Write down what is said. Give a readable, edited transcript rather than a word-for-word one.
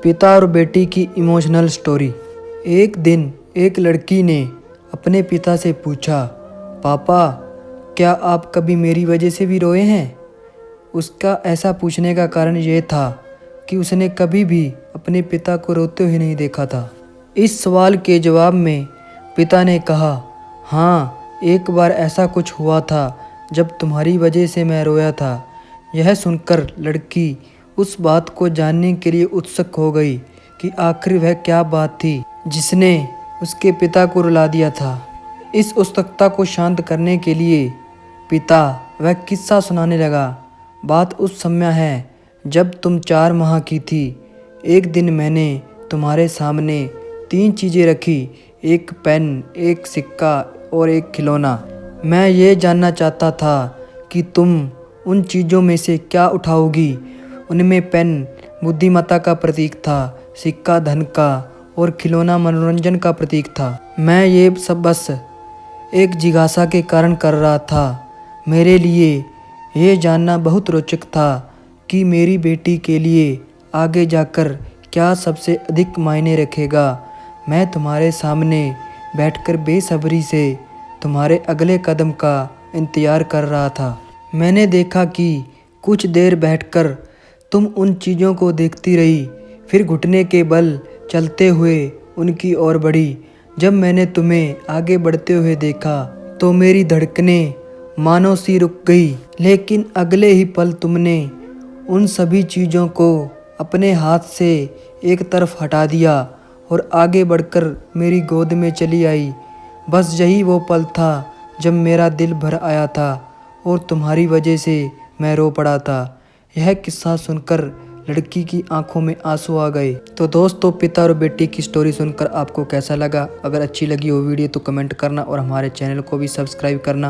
पिता और बेटी की इमोशनल स्टोरी। एक दिन एक लड़की ने अपने पिता से पूछा, पापा क्या आप कभी मेरी वजह से भी रोए हैं? उसका ऐसा पूछने का कारण ये था कि उसने कभी भी अपने पिता को रोते हुए नहीं देखा था। इस सवाल के जवाब में पिता ने कहा, हाँ, एक बार ऐसा कुछ हुआ था जब तुम्हारी वजह से मैं रोया था। यह सुनकर लड़की उस बात को जानने के लिए उत्सुक हो गई कि आखिर वह क्या बात थी जिसने उसके पिता को रुला दिया था। इस उत्सुकता को शांत करने के लिए पिता वह किस्सा सुनाने लगा। बात उस समय है जब तुम 4 माह की थी। एक दिन मैंने तुम्हारे सामने 3 चीज़ें रखी, एक पेन, एक सिक्का और एक खिलौना। मैं ये जानना चाहता था कि तुम उन चीज़ों में से क्या उठाओगी। उनमें पेन बुद्धिमत्ता का प्रतीक था, सिक्का धन का और खिलौना मनोरंजन का प्रतीक था। मैं ये सब बस एक जिज्ञासा के कारण कर रहा था। मेरे लिए ये जानना बहुत रोचक था कि मेरी बेटी के लिए आगे जाकर क्या सबसे अधिक मायने रखेगा। मैं तुम्हारे सामने बैठकर बेसब्री से तुम्हारे अगले कदम का इंतज़ार कर रहा था। मैंने देखा कि कुछ देर बैठकर तुम उन चीज़ों को देखती रही, फिर घुटने के बल चलते हुए उनकी ओर बढ़ी। जब मैंने तुम्हें आगे बढ़ते हुए देखा तो मेरी धड़कनें मानो सी रुक गई, लेकिन अगले ही पल तुमने उन सभी चीज़ों को अपने हाथ से एक तरफ हटा दिया और आगे बढ़कर मेरी गोद में चली आई। बस यही वो पल था जब मेरा दिल भर आया था और तुम्हारी वजह से मैं रो पड़ा था। यह किस्सा सुनकर लड़की की आंखों में आंसू आ गए। तो दोस्तों, पिता और बेटी की स्टोरी सुनकर आपको कैसा लगा? अगर अच्छी लगी हो वीडियो तो कमेंट करना और हमारे चैनल को भी सब्सक्राइब करना।